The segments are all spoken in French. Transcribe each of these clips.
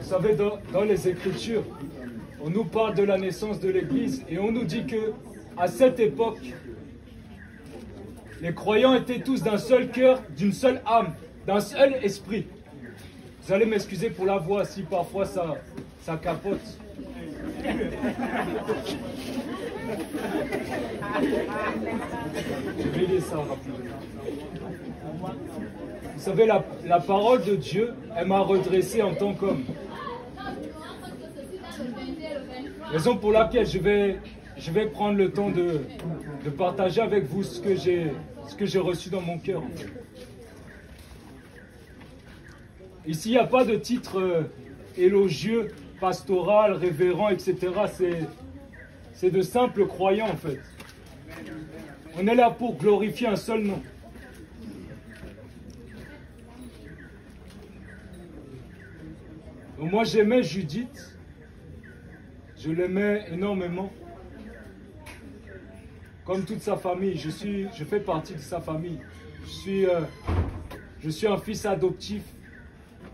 Vous savez, dans les Écritures, on nous parle de la naissance de l'Église et on nous dit que à cette époque, les croyants étaient tous d'un seul cœur, d'une seule âme, d'un seul esprit. Vous allez m'excuser pour la voix si parfois ça capote. Je vais lire ça rapidement. Vous savez, la parole de Dieu, elle m'a redressé en tant qu'homme. Raison pour laquelle je vais prendre le temps de partager avec vous ce que j'ai reçu dans mon cœur. Ici, il n'y a pas de titre élogieux, pastoral, révérend, etc. C'est de simples croyants, en fait. On est là pour glorifier un seul nom. Donc moi, j'aimais Judith. Je l'aimais énormément. Comme toute sa famille. Je fais partie de sa famille. Je suis un fils adoptif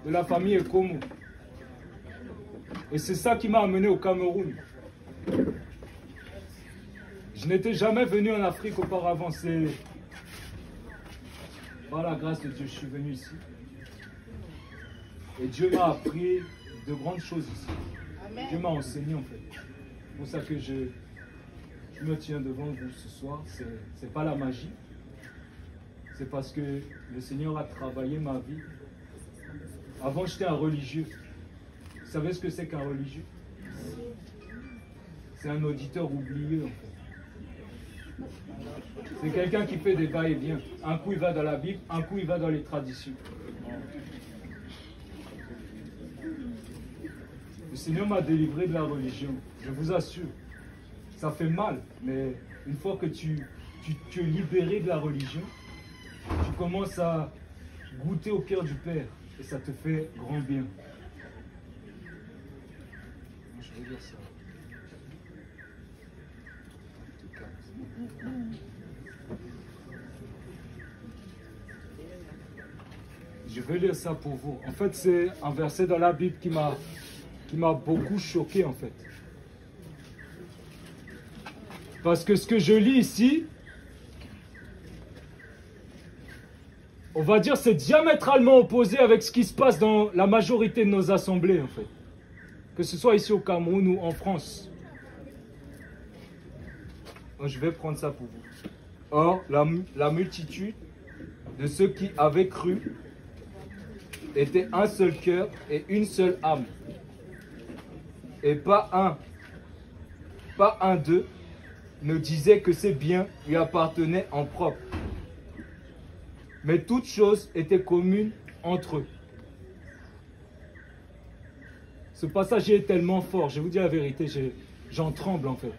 de la famille Ekomo. Et c'est ça qui m'a amené au Cameroun. Je n'étais jamais venu en Afrique auparavant. C'est par la grâce de Dieu, je suis venu ici. Et Dieu m'a appris de grandes choses ici. Dieu m'a enseigné en fait. C'est pour ça que je me tiens devant vous ce soir. C'est pas la magie. C'est parce que le Seigneur a travaillé ma vie. Avant, j'étais un religieux. Vous savez ce que c'est qu'un religieux? C'est un auditeur oublieux, en fait. C'est quelqu'un qui fait des va-et-vient. Un coup, il va dans la Bible, un coup, il va dans les traditions. Le Seigneur m'a délivré de la religion, je vous assure. Ça fait mal, mais une fois que tu es libéré de la religion, tu commences à goûter au cœur du Père et ça te fait grand bien. Je vais dire ça. Je vais lire ça pour vous. En fait, c'est un verset dans la Bible qui m'a beaucoup choqué, en fait. Parce que ce que je lis ici, on va dire, c'est diamétralement opposé avec ce qui se passe dans la majorité de nos assemblées, en fait. Que ce soit ici au Cameroun ou en France. Donc, je vais prendre ça pour vous. Or, la multitude de ceux qui avaient cru était un seul cœur et une seule âme. Et pas un d'eux ne disait que ses biens lui appartenaient en propre. Mais toutes choses étaient communes entre eux. Ce passage est tellement fort, je vais vous dire la vérité, j'en tremble en fait.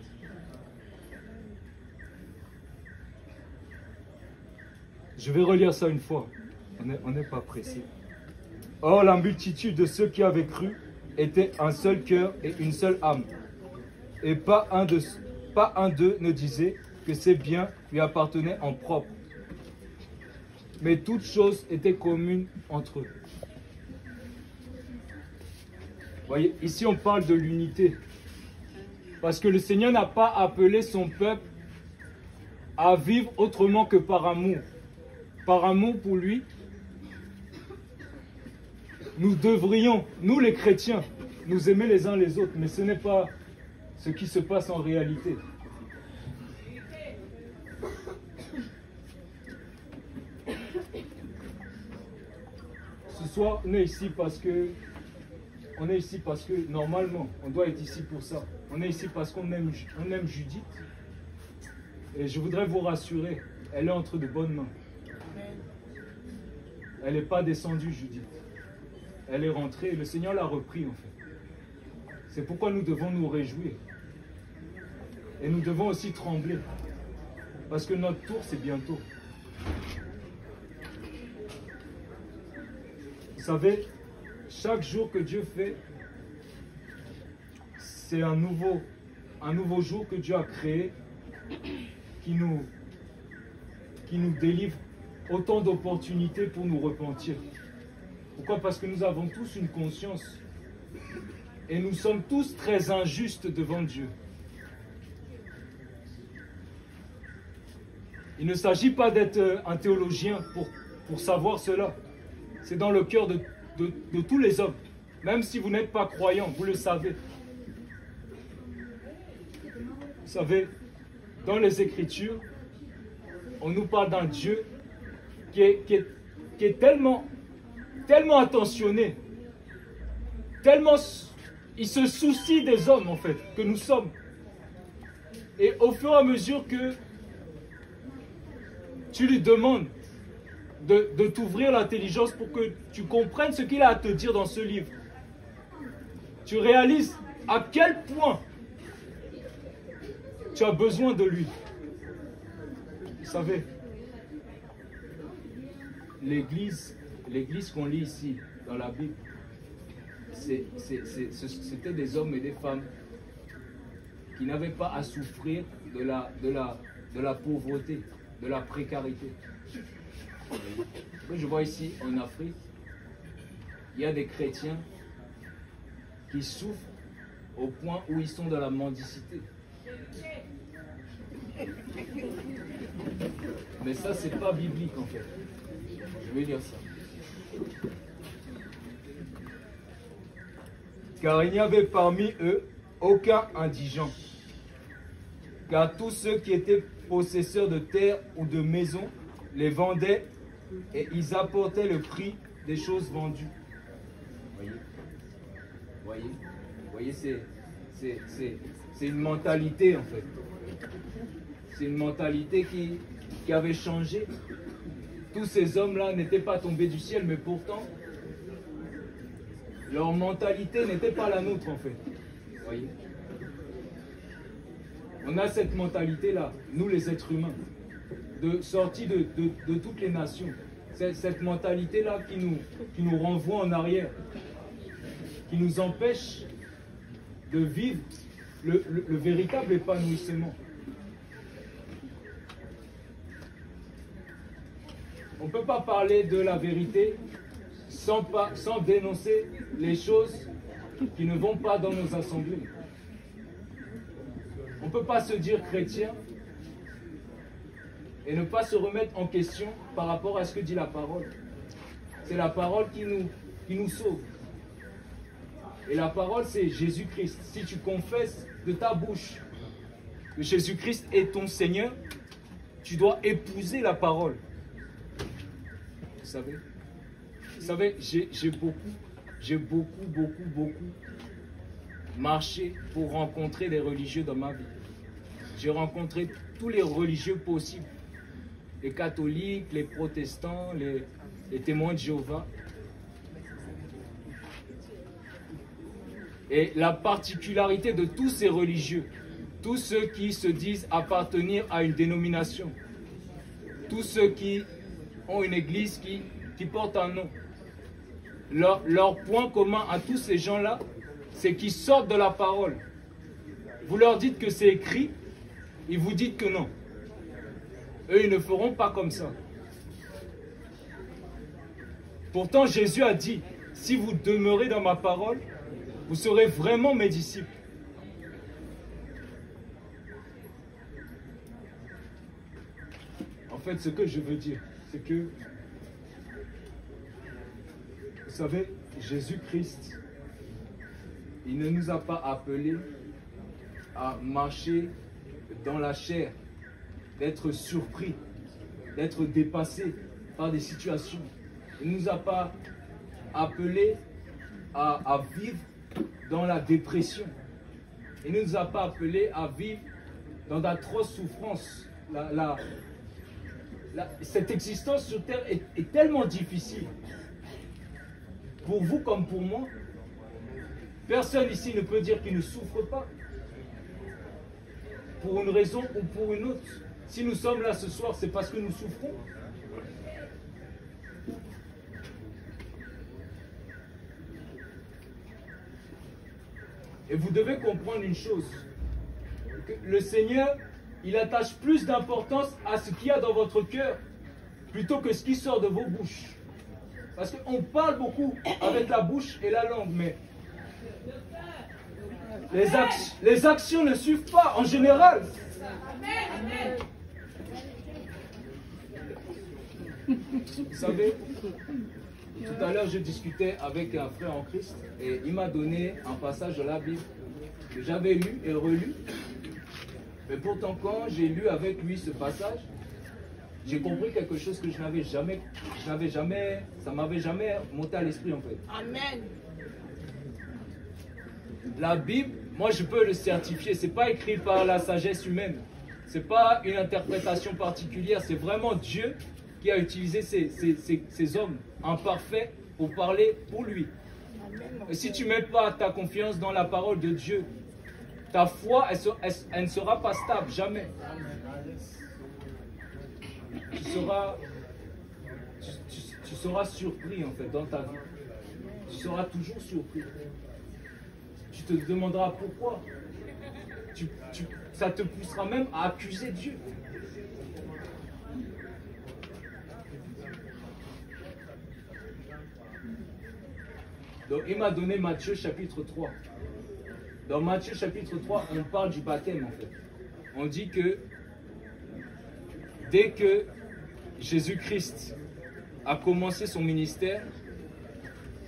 Je vais relire ça une fois, on n'est pas pressé. Or, la multitude de ceux qui avaient cru était un seul cœur et une seule âme. Et pas un d'eux ne disait que ses biens lui appartenaient en propre. Mais toutes choses étaient communes entre eux. Vous voyez, ici on parle de l'unité. Parce que le Seigneur n'a pas appelé son peuple à vivre autrement que par amour. Par amour pour lui, nous devrions, nous les chrétiens, nous aimer les uns les autres. Mais ce n'est pas ce qui se passe en réalité. Ce soir, on est ici parce que normalement, on doit être ici pour ça. On est ici parce qu'on aime Judith. Et je voudrais vous rassurer, elle est entre de bonnes mains. Elle n'est pas descendue, Judith. Elle est rentrée et le Seigneur l'a repris en fait. C'est pourquoi nous devons nous réjouir. Et nous devons aussi trembler. Parce que notre tour, c'est bientôt. Vous savez, chaque jour que Dieu fait, c'est un nouveau jour que Dieu a créé qui nous délivre autant d'opportunités pour nous repentir. Pourquoi? Parce que nous avons tous une conscience Et nous sommes tous très injustes devant Dieu. Il ne s'agit pas d'être un théologien pour savoir cela. C'est dans le cœur de tous les hommes. Même si vous n'êtes pas croyant, vous le savez. Vous savez, dans les Écritures, on nous parle d'un Dieu qui est tellement attentionné, tellement il se soucie des hommes en fait, que nous sommes. Et au fur et à mesure que tu lui demandes de t'ouvrir l'intelligence pour que tu comprennes ce qu'il a à te dire dans ce livre, tu réalises à quel point tu as besoin de lui. Vous savez, l'église qu'on lit ici dans la Bible, c'était des hommes et des femmes qui n'avaient pas à souffrir de la pauvreté, de la précarité. Je vois ici en Afrique, il y a des chrétiens qui souffrent au point où ils sont dans la mendicité. Mais ça, c'est pas biblique en fait. Je vais dire ça. Car il n'y avait parmi eux aucun indigent. Car tous ceux qui étaient possesseurs de terre ou de maisons les vendaient et ils apportaient le prix des choses vendues. Voyez, c'est une mentalité en fait. C'est une mentalité qui avait changé. Tous ces hommes-là n'étaient pas tombés du ciel, mais pourtant, leur mentalité n'était pas la nôtre en fait. Voyez. On a cette mentalité-là, nous les êtres humains, sortis de toutes les nations. Cette mentalité-là qui nous renvoie en arrière, qui nous empêche de vivre le véritable épanouissement. On ne peut pas parler de la vérité sans dénoncer les choses qui ne vont pas dans nos assemblées. On ne peut pas se dire chrétien et ne pas se remettre en question par rapport à ce que dit la parole. C'est la parole qui nous sauve. Et la parole, c'est Jésus-Christ. Si tu confesses de ta bouche que Jésus-Christ est ton Seigneur, tu dois épouser la parole. Vous savez, j'ai beaucoup marché pour rencontrer les religieux dans ma vie. J'ai rencontré tous les religieux possibles. Les catholiques, les protestants, les témoins de Jéhovah. Et la particularité de tous ces religieux, tous ceux qui se disent appartenir à une dénomination, tous ceux qui ont une église qui porte un nom, leur point commun à tous ces gens-là, c'est qu'ils sortent de la parole. Vous leur dites que c'est écrit, ils vous disent que non. Eux, ils ne feront pas comme ça. Pourtant, Jésus a dit, si vous demeurez dans ma parole, vous serez vraiment mes disciples. En fait, ce que je veux dire, c'est que, vous savez, Jésus-Christ, il ne nous a pas appelés à marcher dans la chair, d'être surpris, d'être dépassés par des situations. Il ne nous a pas appelés à vivre dans la dépression. Il ne nous a pas appelés à vivre dans d'atroces souffrances. Cette existence sur terre est tellement difficile. Pour vous comme pour moi, personne ici ne peut dire qu'il ne souffre pas. Pour une raison ou pour une autre. Si nous sommes là ce soir, c'est parce que nous souffrons. Et vous devez comprendre une chose, que le Seigneur, il attache plus d'importance à ce qu'il y a dans votre cœur, plutôt que ce qui sort de vos bouches. Parce qu'on parle beaucoup avec la bouche et la langue, mais Les actions ne suivent pas en général. Vous savez, tout à l'heure, je discutais avec un frère en Christ et il m'a donné un passage de la Bible que j'avais lu et relu. Mais pourtant, quand j'ai lu avec lui ce passage, j'ai compris quelque chose que ça m'avait jamais monté à l'esprit en fait. Amen. La Bible, moi je peux le certifier, c'est pas écrit par la sagesse humaine, c'est pas une interprétation particulière, c'est vraiment Dieu qui a utilisé ces hommes imparfaits pour parler pour lui. Et si tu ne mets pas ta confiance dans la parole de Dieu, ta foi, elle ne sera pas stable, jamais. Tu seras surpris en fait dans ta vie. Tu seras toujours surpris. Tu te demanderas pourquoi. Ça te poussera même à accuser Dieu. Donc il m'a donné Matthieu chapitre 3. Dans Matthieu chapitre 3, on parle du baptême en fait. On dit que dès que Jésus-Christ a commencé son ministère,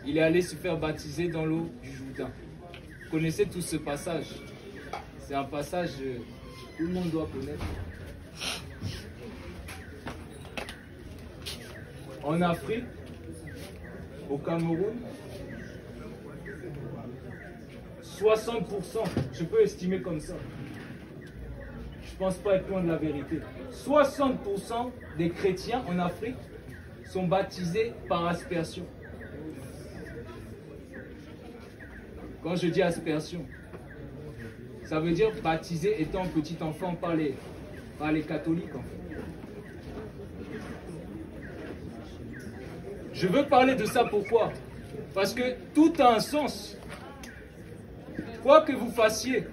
il est allé se faire baptiser dans l'eau du Jourdain. Vous connaissez tous ce passage. C'est un passage que tout le monde doit connaître. En Afrique, au Cameroun, 60%, je peux estimer comme ça. Je ne pense pas être loin de la vérité. 60% des chrétiens en Afrique sont baptisés par aspersion. Quand je dis aspersion, ça veut dire baptisé étant petit enfant par les catholiques en fait. Je veux parler de ça pourquoi? Parce que tout a un sens. Quoi que vous fassiez,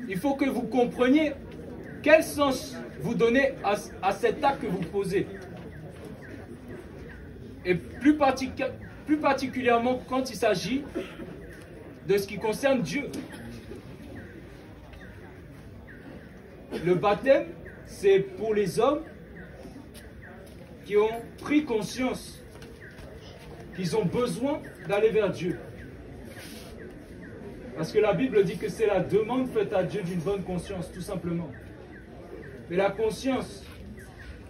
il faut que vous compreniez quel sens vous donnez à cet acte que vous posez. Et plus particulièrement quand il s'agit de ce qui concerne Dieu. Le baptême, c'est pour les hommes qui ont pris conscience qu'ils ont besoin d'aller vers Dieu. Parce que la Bible dit que c'est la demande faite à Dieu d'une bonne conscience, tout simplement. Mais la conscience,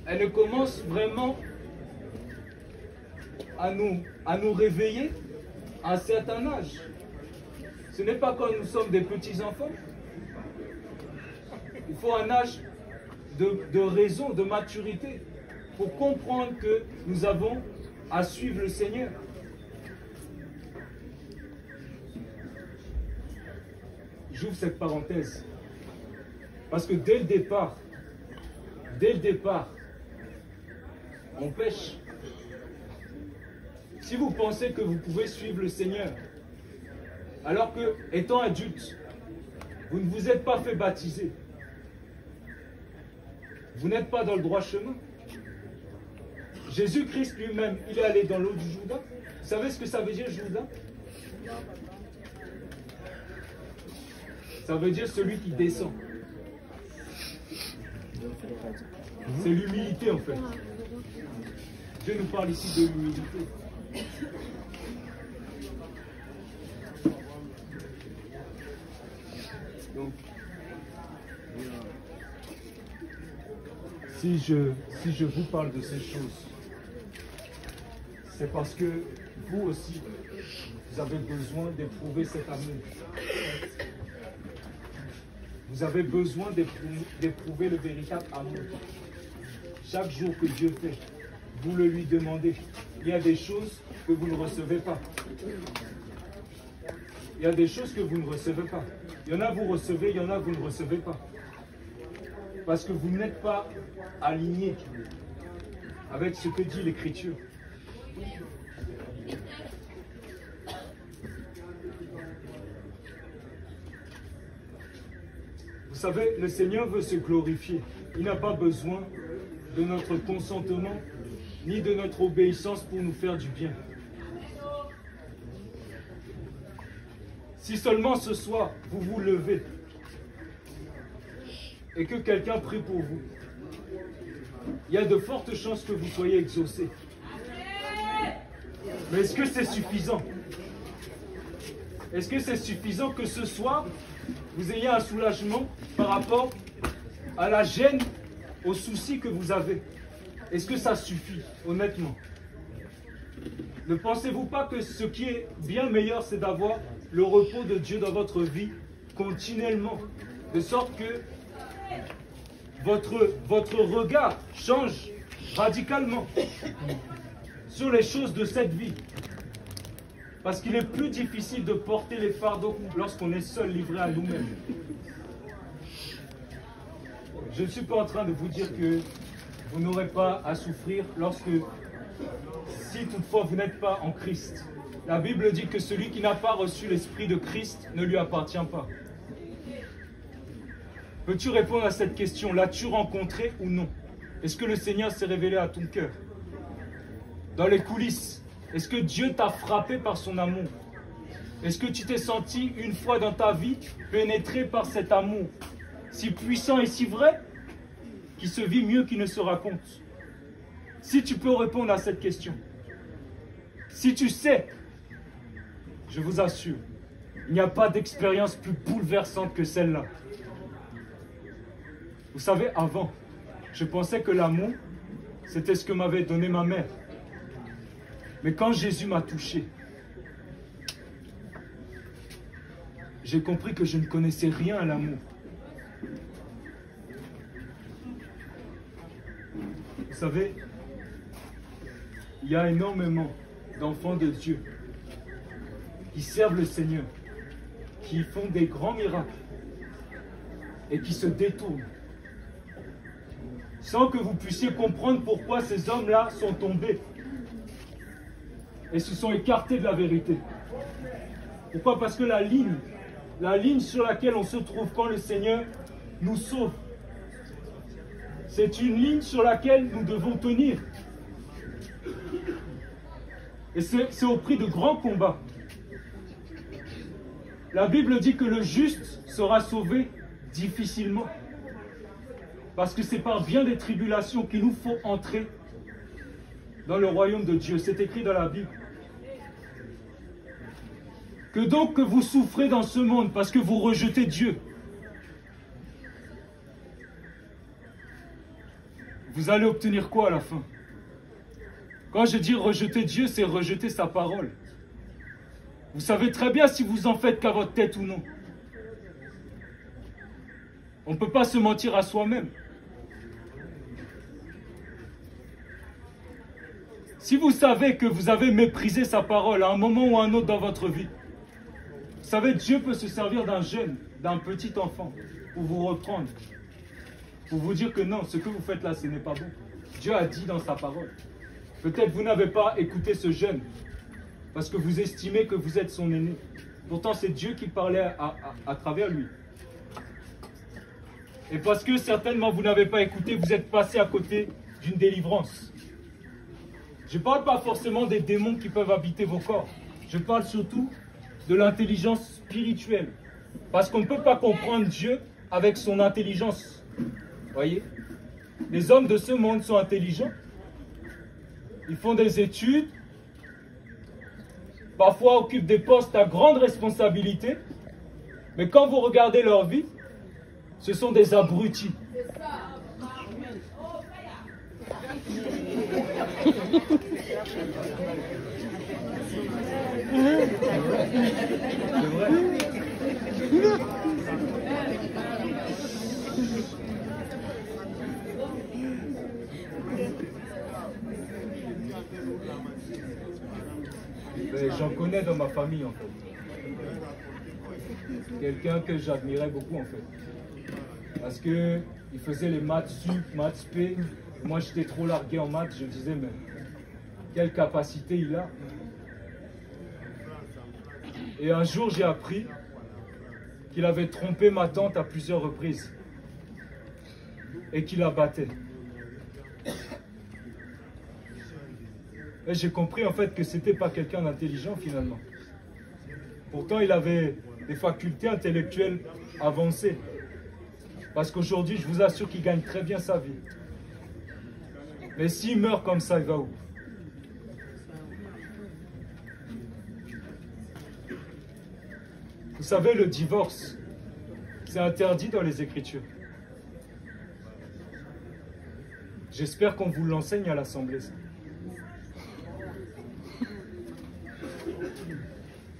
elle ne commence vraiment à nous réveiller à un certain âge. Ce n'est pas quand nous sommes des petits-enfants. Il faut un âge de raison, de maturité, pour comprendre que nous avons à suivre le Seigneur. J'ouvre cette parenthèse. Parce que dès le départ, on pêche. Si vous pensez que vous pouvez suivre le Seigneur, alors que, étant adulte, vous ne vous êtes pas fait baptiser, vous n'êtes pas dans le droit chemin. Jésus-Christ lui-même, il est allé dans l'eau du Jourdain. Vous savez ce que ça veut dire, Jourdain? Ça veut dire celui qui descend. C'est l'humilité en fait. Dieu nous parle ici de l'humilité. Donc, si je vous parle de ces choses, c'est parce que vous aussi, vous avez besoin d'éprouver cet amour. Vous avez besoin d'éprouver le véritable amour. Chaque jour que Dieu fait, vous le lui demandez. Il y a des choses que vous ne recevez pas. Il y a des choses que vous ne recevez pas. Il y en a vous recevez, il y en a vous ne recevez pas. Parce que vous n'êtes pas aligné avec ce que dit l'Écriture. Vous savez, le Seigneur veut se glorifier. Il n'a pas besoin de notre consentement ni de notre obéissance pour nous faire du bien. Si seulement ce soir, vous vous levez et que quelqu'un prie pour vous, il y a de fortes chances que vous soyez exaucé. Mais est-ce que c'est suffisant? Est-ce que c'est suffisant que ce soir, vous ayez un soulagement par rapport à la gêne, aux soucis que vous avez? Est-ce que ça suffit, honnêtement? Ne pensez-vous pas que ce qui est bien meilleur, c'est d'avoir le repos de Dieu dans votre vie continuellement, de sorte que votre regard change radicalement sur les choses de cette vie? Parce qu'il est plus difficile de porter les fardeaux lorsqu'on est seul, livré à nous-mêmes. Je ne suis pas en train de vous dire que vous n'aurez pas à souffrir si toutefois vous n'êtes pas en Christ. La Bible dit que celui qui n'a pas reçu l'Esprit de Christ ne lui appartient pas. Peux-tu répondre à cette question? L'as-tu rencontré ou non? Est-ce que le Seigneur s'est révélé à ton cœur? Dans les coulisses, est-ce que Dieu t'a frappé par son amour? Est-ce que tu t'es senti une fois dans ta vie pénétré par cet amour si puissant et si vrai qui se vit mieux qu'il ne se raconte? Si tu peux répondre à cette question, si tu sais, je vous assure, il n'y a pas d'expérience plus bouleversante que celle-là. Vous savez, avant, je pensais que l'amour, c'était ce que m'avait donné ma mère. Mais quand Jésus m'a touché, j'ai compris que je ne connaissais rien à l'amour. Vous savez, il y a énormément d'enfants de Dieu qui servent le Seigneur, qui font des grands miracles et qui se détournent sans que vous puissiez comprendre pourquoi ces hommes-là sont tombés et se sont écartés de la vérité. Pourquoi? Parce que la ligne sur laquelle on se trouve quand le Seigneur nous sauve, c'est une ligne sur laquelle nous devons tenir. Et c'est au prix de grands combats. La Bible dit que le juste sera sauvé difficilement. Parce que c'est par bien des tribulations qu'il nous faut entrer dans le royaume de Dieu. C'est écrit dans la Bible. Que donc que vous souffrez dans ce monde parce que vous rejetez Dieu, vous allez obtenir quoi à la fin? Quand je dis rejeter Dieu, c'est rejeter sa parole. Vous savez très bien si vous en faites qu'à votre tête ou non. On ne peut pas se mentir à soi-même. Si vous savez que vous avez méprisé sa parole à un moment ou à un autre dans votre vie, vous savez, Dieu peut se servir d'un jeune, d'un petit enfant, pour vous reprendre, pour vous dire que non, ce que vous faites là, ce n'est pas bon. Dieu a dit dans sa parole. Peut-être vous n'avez pas écouté ce jeune, parce que vous estimez que vous êtes son aîné. Pourtant, c'est Dieu qui parlait à travers lui. Et parce que certainement vous n'avez pas écouté, vous êtes passé à côté d'une délivrance. Je ne parle pas forcément des démons qui peuvent habiter vos corps. Je parle surtout de l'intelligence spirituelle. Parce qu'on ne peut pas comprendre Dieu avec son intelligence. Voyez? Les hommes de ce monde sont intelligents. Ils font des études. Parfois occupent des postes à grande responsabilité. Mais quand vous regardez leur vie, ce sont des abrutis. C'est vrai. J'en connais dans ma famille en fait. Quelqu'un que j'admirais beaucoup en fait. Parce que il faisait les maths sup, maths p. Moi j'étais trop largué en maths, je disais mais quelle capacité il a. Et un jour j'ai appris qu'il avait trompé ma tante à plusieurs reprises. Et qu'il la battait. Et j'ai compris en fait que c'était pas quelqu'un d'intelligent finalement. Pourtant il avait des facultés intellectuelles avancées. Parce qu'aujourd'hui, je vous assure qu'il gagne très bien sa vie. Mais s'il meurt comme ça, il va où? Vous savez, le divorce, c'est interdit dans les Écritures. J'espère qu'on vous l'enseigne à l'Assemblée.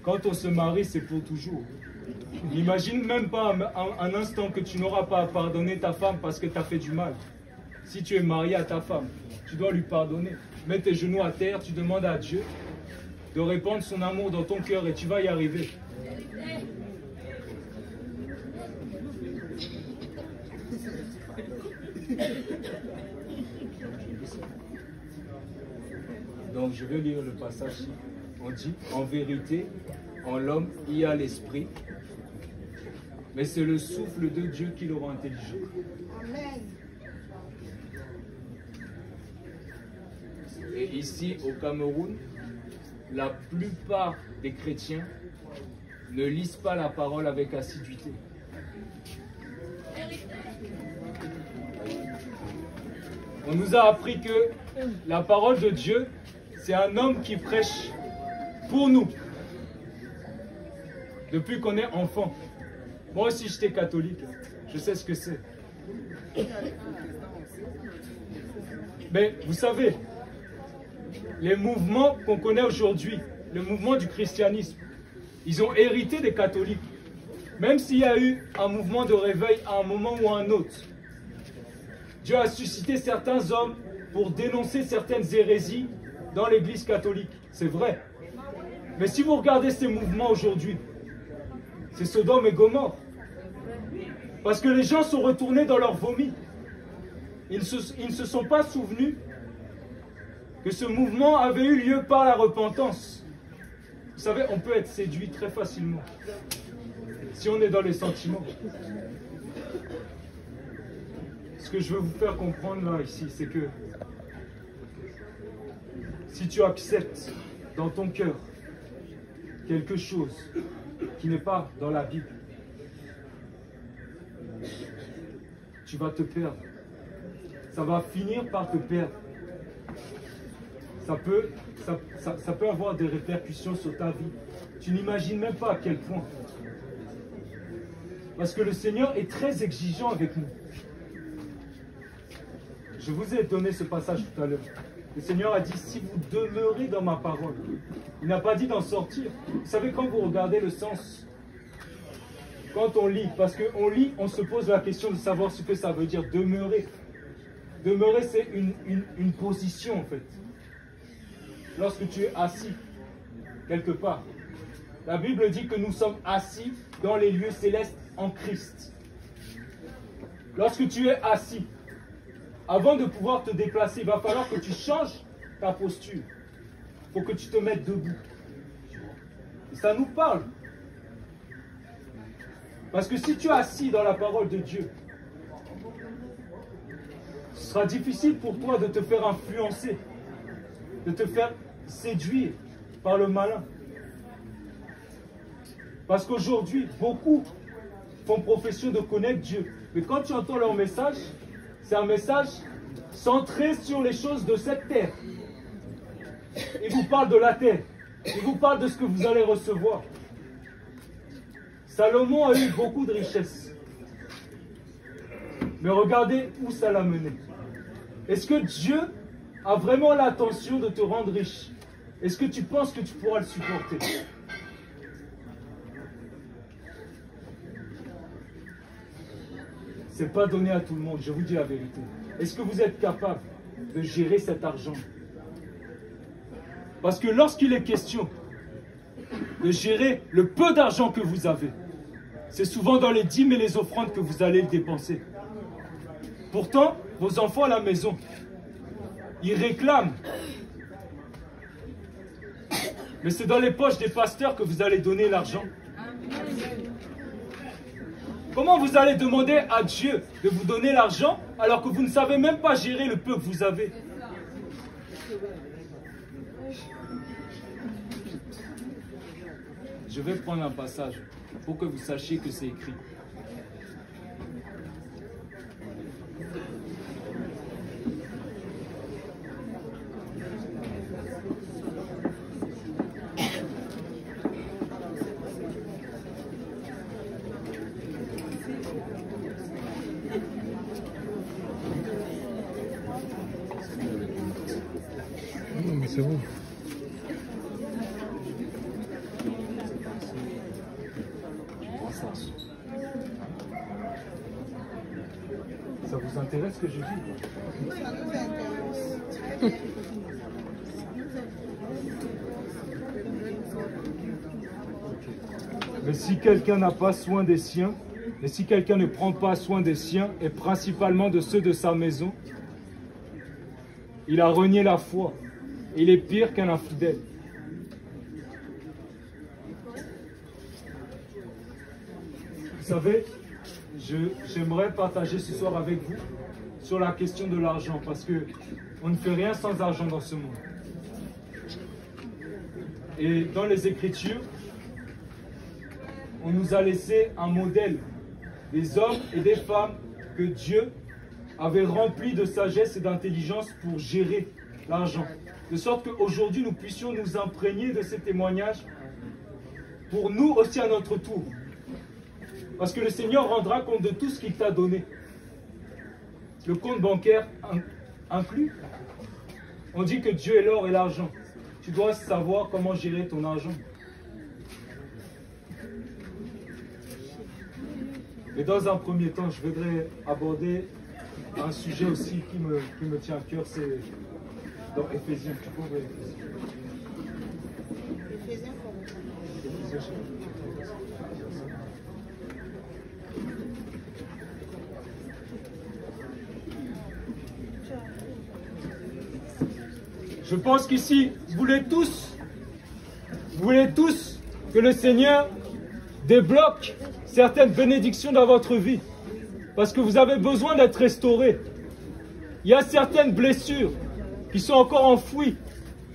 Quand on se marie, c'est pour toujours. N'imagine même pas un instant que tu n'auras pas à pardonner ta femme parce que tu as fait du mal. Si tu es marié à ta femme, tu dois lui pardonner. Mets tes genoux à terre, tu demandes à Dieu de répandre son amour dans ton cœur et tu vas y arriver. Donc je vais lire le passage. On dit, en vérité, en l'homme, il y a l'esprit, mais c'est le souffle de Dieu qui le rend intelligent. Amen. Et ici, au Cameroun, la plupart des chrétiens ne lisent pas la parole avec assiduité. On nous a appris que la parole de Dieu, c'est un homme qui prêche pour nous. Depuis qu'on est enfant. Moi aussi, j'étais catholique. Je sais ce que c'est. Mais vous savez, les mouvements qu'on connaît aujourd'hui, le mouvement du christianisme, ils ont hérité des catholiques. Même s'il y a eu un mouvement de réveil à un moment ou à un autre. Dieu a suscité certains hommes pour dénoncer certaines hérésies dans l'église catholique. C'est vrai. Mais si vous regardez ces mouvements aujourd'hui, c'est Sodome et Gomorrhe. Parce que les gens sont retournés dans leur vomi. Ils ne se sont pas souvenus que ce mouvement avait eu lieu par la repentance. Vous savez, on peut être séduit très facilement si on est dans les sentiments. Ce que je veux vous faire comprendre là, ici, c'est que si tu acceptes dans ton cœur quelque chose qui n'est pas dans la Bible, tu vas te perdre. Ça va finir par te perdre. Ça peut avoir des répercussions sur ta vie. Tu n'imagines même pas à quel point. Parce que le Seigneur est très exigeant avec nous. Je vous ai donné ce passage tout à l'heure. Le Seigneur a dit, si vous demeurez dans ma parole. Il n'a pas dit d'en sortir. Vous savez, quand vous regardez le sens, quand on lit, parce qu'on lit, on se pose la question de savoir ce que ça veut dire, demeurer. Demeurer, c'est une position, en fait. Lorsque tu es assis, quelque part. La Bible dit que nous sommes assis dans les lieux célestes en Christ. Lorsque tu es assis, avant de pouvoir te déplacer, il va falloir que tu changes ta posture. Il faut que tu te mettes debout. Et ça nous parle. Parce que si tu es assis dans la parole de Dieu, ce sera difficile pour toi de te faire influencer, de te faire séduire par le malin. Parce qu'aujourd'hui, beaucoup font profession de connaître Dieu. Mais quand tu entends leur message, c'est un message centré sur les choses de cette terre. Ils vous parlent de la terre. Ils vous parlent de ce que vous allez recevoir. Salomon a eu beaucoup de richesses. Mais regardez où ça l'a mené. Est-ce que Dieu a vraiment l'intention de te rendre riche? Est-ce que tu penses que tu pourras le supporter? Ce n'est pas donné à tout le monde, je vous dis la vérité. Est-ce que vous êtes capable de gérer cet argent? Parce que lorsqu'il est question de gérer le peu d'argent que vous avez, c'est souvent dans les dîmes et les offrandes que vous allez le dépenser. Pourtant, vos enfants à la maison, ils réclament. Mais c'est dans les poches des pasteurs que vous allez donner l'argent. Comment vous allez demander à Dieu de vous donner l'argent alors que vous ne savez même pas gérer le peu que vous avez? Je vais prendre un passage. pour que vous sachiez que c'est écrit. Non, mais c'est bon. Ça vous intéresse ce que je dis? Ça nous intéresse. Mais si quelqu'un n'a pas soin des siens, et si quelqu'un ne prend pas soin des siens, et principalement de ceux de sa maison, il a renié la foi. Il est pire qu'un infidèle. Vous savez, j'aimerais partager ce soir avec vous sur la question de l'argent, parce que on ne fait rien sans argent dans ce monde. Et dans les Écritures, on nous a laissé un modèle des hommes et des femmes que Dieu avait remplis de sagesse et d'intelligence pour gérer l'argent. De sorte qu'aujourd'hui, nous puissions nous imprégner de ces témoignages pour nous aussi à notre tour. Parce que le Seigneur rendra compte de tout ce qu'il t'a donné. Le compte bancaire inclus. On dit que Dieu est l'or et l'argent. Tu dois savoir comment gérer ton argent. Et dans un premier temps, je voudrais aborder un sujet aussi qui me tient à cœur, c'est dans Éphésiens. Tu peux ouvrir Éphésiens comment? Je pense qu'ici, vous voulez tous que le Seigneur débloque certaines bénédictions dans votre vie. Parce que vous avez besoin d'être restauré. Il y a certaines blessures qui sont encore enfouies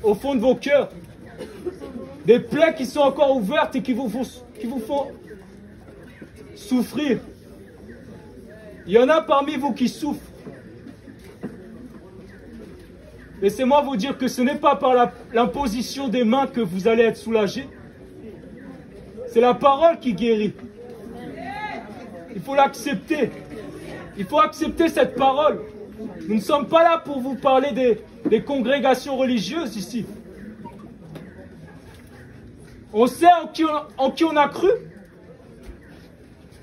au fond de vos cœurs. Des plaies qui sont encore ouvertes et qui vous font souffrir. Il y en a parmi vous qui souffrent. Laissez-moi vous dire que ce n'est pas par l'imposition des mains que vous allez être soulagés. C'est la parole qui guérit. Il faut l'accepter. Il faut accepter cette parole. Nous ne sommes pas là pour vous parler des congrégations religieuses ici. On sait en qui on a cru.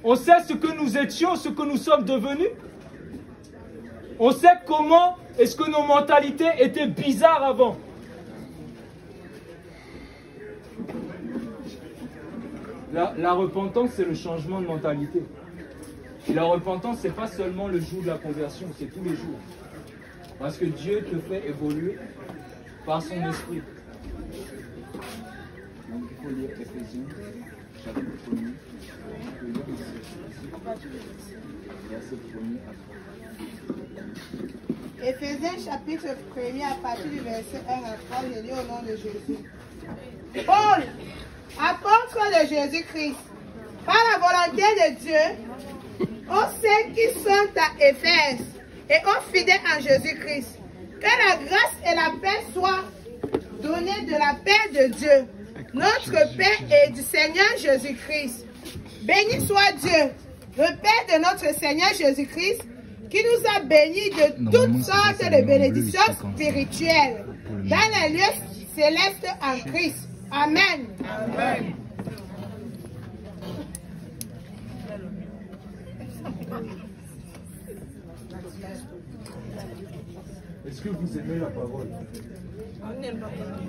On sait ce que nous étions, ce que nous sommes devenus. On sait comment est-ce que nos mentalités étaient bizarres avant. La repentance, c'est le changement de mentalité. Et la repentance, ce n'est pas seulement le jour de la conversion, c'est tous les jours. Parce que Dieu te fait évoluer par son esprit. Donc il faut lire Éphésiens, chapitre 1er. Verset 1er à 3. Éphésiens chapitre 1er à partir du verset 1 à 3, je lis au nom de Jésus. Paul, apôtre de Jésus-Christ, par la volonté de Dieu, aux saints qui sont à Éphèse et aux fidèles en Jésus-Christ, que la grâce et la paix soient données de la paix de Dieu, notre Père et du Seigneur Jésus-Christ. Béni soit Dieu, le Père de notre Seigneur Jésus-Christ, qui nous a bénis de toutes sortes de bénédictions spirituelles dans les lieux célestes en Christ. Amen. Amen. Est-ce que vous aimez la parole? On aime la parole.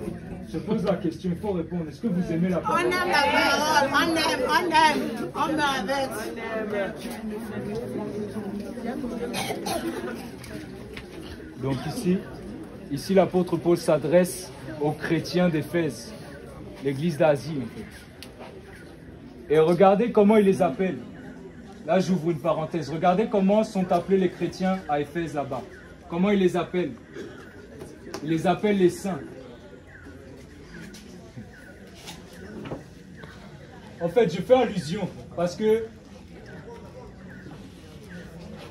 Je pose la question, il faut répondre. Est-ce que vous aimez la parole? On aime la parole, on aime avec. Donc ici l'apôtre Paul s'adresse aux chrétiens d'Éphèse, l'église d'Asie en fait. Et regardez comment il les appelle. Là j'ouvre une parenthèse. Regardez comment sont appelés les chrétiens à Éphèse là-bas. Comment il les appelle? Il les appelle les saints. En fait, je fais allusion parce que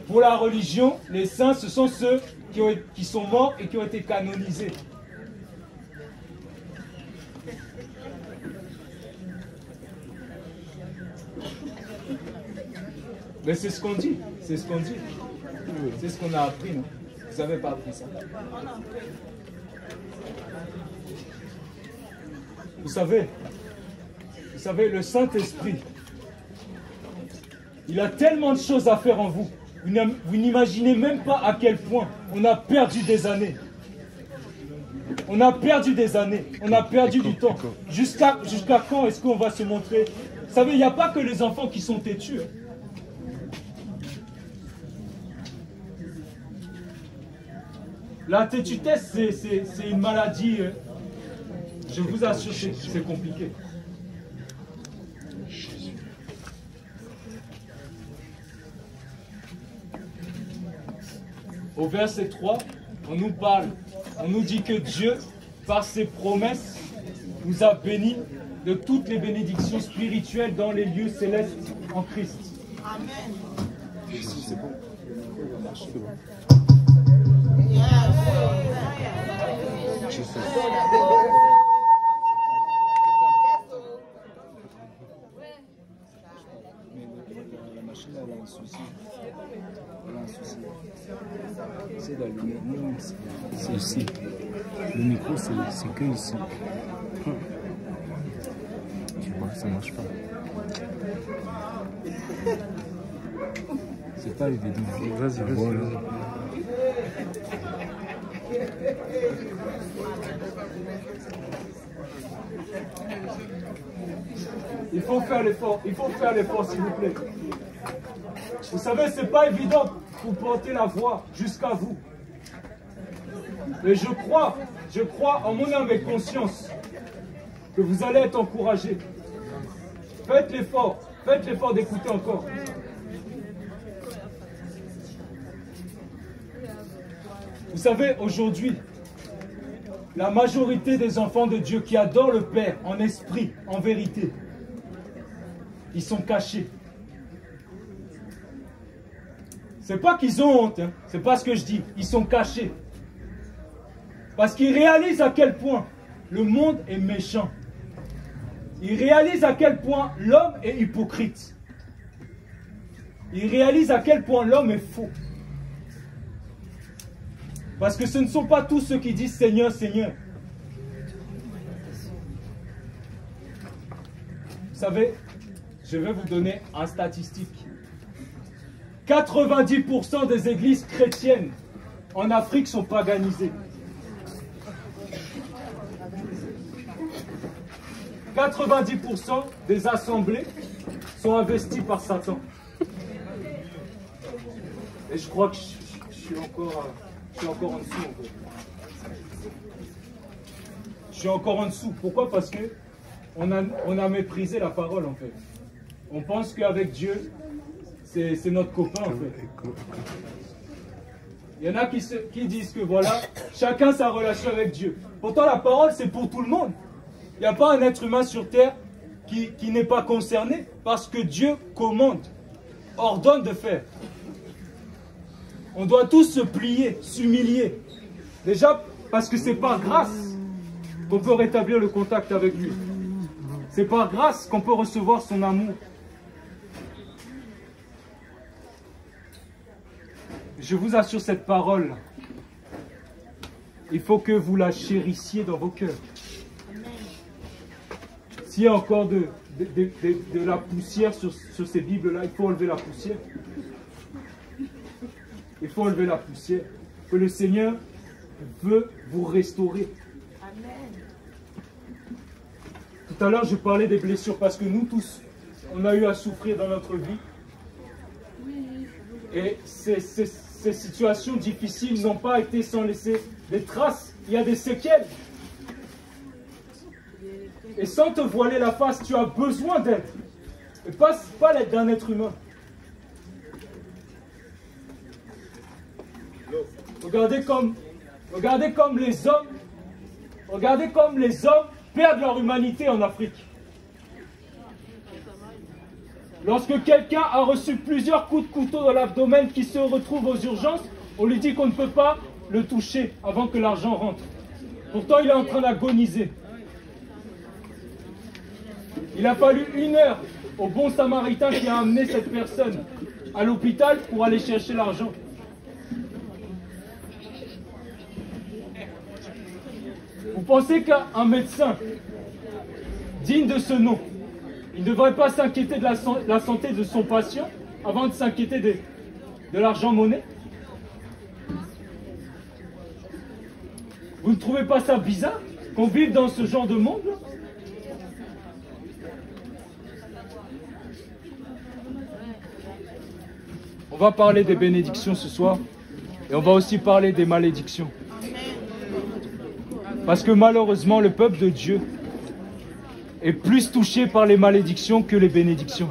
pour la religion, les saints, ce sont ceux qui sont morts et qui ont été canonisés. Mais c'est ce qu'on dit, c'est ce qu'on dit. C'est ce qu'on a appris, non? Vous n'avez pas appris ça? Vous savez, le Saint-Esprit, il a tellement de choses à faire en vous. Vous n'imaginez même pas à quel point on a perdu des années. On a perdu des années, on a perdu du temps. Jusqu'à quand est-ce qu'on va se montrer? Vous savez, il n'y a pas que les enfants qui sont têtus. La tétutesse, c'est une maladie. Je vous assure, c'est compliqué. Au verset 3, on nous parle, on nous dit que Dieu, par ses promesses, nous a bénis de toutes les bénédictions spirituelles dans les lieux célestes en Christ. Amen. C'est bon. C'est bon. La machine elle a un souci. Elle a un souci. C'est d'allumer. Non, c'est ici. Le micro, c'est que ici. Tu vois, ça marche pas. C'est pas évident. Vas-y, vas-y. Voilà. Il faut faire l'effort, s'il vous plaît. Vous savez, c'est pas évident pour porter la voix jusqu'à vous. Mais je crois en mon âme et conscience que vous allez être encouragés. Faites l'effort d'écouter encore. Vous savez, aujourd'hui, la majorité des enfants de Dieu qui adorent le Père en esprit, en vérité, ils sont cachés. C'est pas qu'ils ont honte, hein. C'est pas ce que je dis. Ils sont cachés. Parce qu'ils réalisent à quel point le monde est méchant. Ils réalisent à quel point l'homme est hypocrite. Ils réalisent à quel point l'homme est faux. Parce que ce ne sont pas tous ceux qui disent Seigneur, Seigneur. Vous savez, je vais vous donner une statistique. 90% des églises chrétiennes en Afrique sont paganisées. 90% des assemblées sont investies par Satan. Et je crois que je suis encore en dessous. En fait. Je suis encore en dessous. Pourquoi? Parce que on a méprisé la parole en fait. On pense qu'avec Dieu, c'est notre copain en fait. Il y en a qui disent que voilà, chacun sa relation avec Dieu. Pourtant la parole c'est pour tout le monde. Il n'y a pas un être humain sur terre qui n'est pas concerné parce que Dieu commande, ordonne de faire. On doit tous se plier, s'humilier. Déjà parce que c'est par grâce qu'on peut rétablir le contact avec lui. C'est par grâce qu'on peut recevoir son amour. Je vous assure cette parole. Il faut que vous la chérissiez dans vos cœurs. S'il y a encore de la poussière sur ces Bibles-là, il faut enlever la poussière. Il faut enlever la poussière. Que le Seigneur veut vous restaurer. Tout à l'heure, je parlais des blessures parce que nous tous, on a eu à souffrir dans notre vie. Et ces situations difficiles n'ont pas été sans laisser des traces. Il y a des séquelles. Et sans te voiler la face, tu as besoin d'aide. Et pas l'aide d'un être humain. Regardez comme les hommes perdent leur humanité en Afrique. Lorsque quelqu'un a reçu plusieurs coups de couteau dans l'abdomen qui se retrouve aux urgences, on lui dit qu'on ne peut pas le toucher avant que l'argent rentre. Pourtant, il est en train d'agoniser. Il a fallu 1 heure au bon samaritain qui a amené cette personne à l'hôpital pour aller chercher l'argent. Vous pensez qu'un médecin digne de ce nom, il ne devrait pas s'inquiéter de la santé de son patient avant de s'inquiéter de l'argent-monnaie? Vous ne trouvez pas ça bizarre qu'on vive dans ce genre de monde? On va parler des bénédictions ce soir et on va aussi parler des malédictions. Parce que malheureusement, le peuple de Dieu est plus touché par les malédictions que les bénédictions.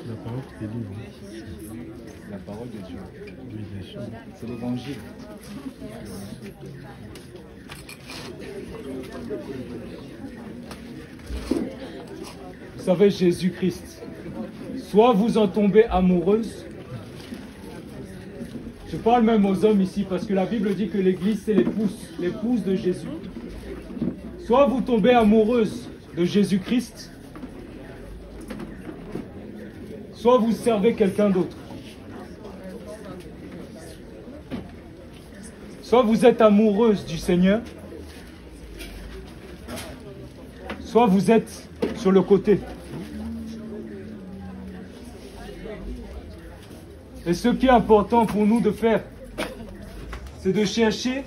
La parole est libre. La parole de Dieu, Oui, bien sûr. c'est l'évangile. Vous savez, Jésus-Christ, soit vous en tombez amoureuse, je parle même aux hommes ici parce que la Bible dit que l'Église c'est l'épouse de Jésus. Soit vous tombez amoureuse de Jésus-Christ, soit vous servez quelqu'un d'autre. Soit vous êtes amoureuse du Seigneur, soit vous êtes sur le côté. Et ce qui est important pour nous de faire, c'est de chercher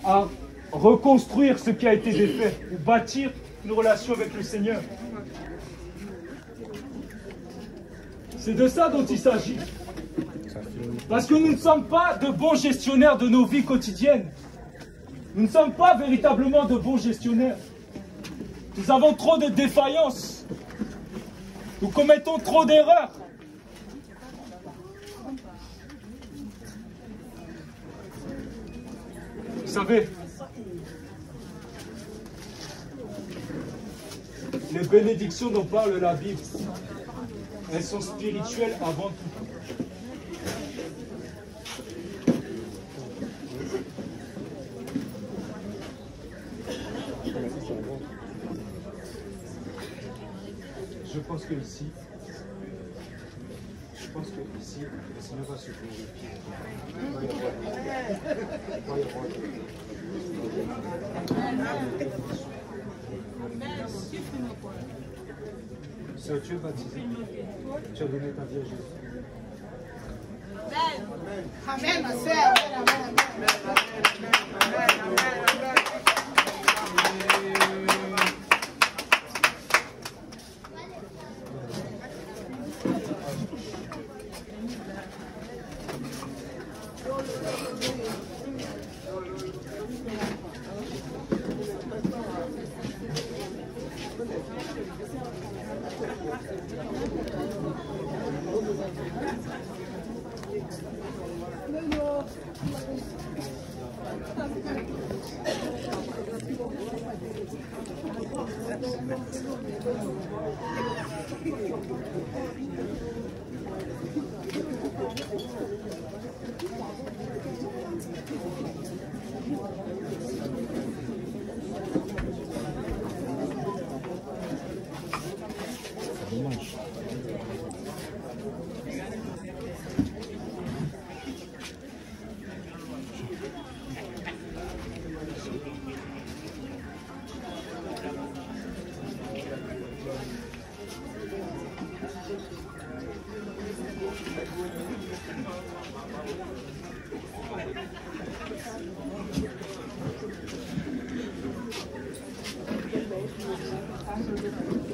à reconstruire ce qui a été défait, ou bâtir une relation avec le Seigneur. C'est de ça dont il s'agit. Parce que nous ne sommes pas de bons gestionnaires de nos vies quotidiennes. Nous ne sommes pas véritablement de bons gestionnaires. Nous avons trop de défaillances. Nous commettons trop d'erreurs. Vous savez, les bénédictions dont parle la Bible, elles sont spirituelles avant tout. Je pense que ici, le Seigneur va se glorifier. Sœur, tu es baptisée. Tu as donné ta vie à Jésus. Amen, ma sœur. Amen, amen.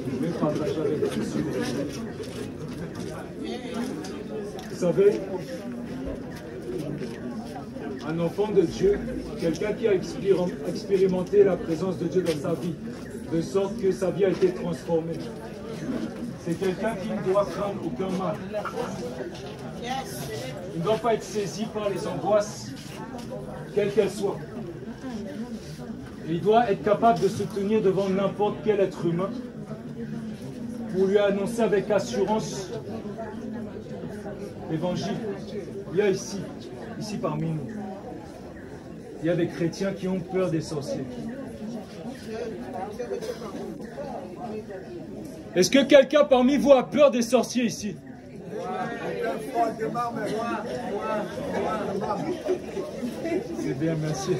Je vais partager avec vous. Vous savez, un enfant de Dieu, quelqu'un qui a expérimenté la présence de Dieu dans sa vie, de sorte que sa vie a été transformée. C'est quelqu'un qui ne doit craindre aucun mal. Il ne doit pas être saisi par les angoisses, quelles qu'elles soient. Il doit être capable de se tenir devant n'importe quel être humain pour lui annoncer avec assurance l'évangile. Il y a ici parmi nous, il y a des chrétiens qui ont peur des sorciers. Est-ce que quelqu'un parmi vous a peur des sorciers ici? C'est bien, merci.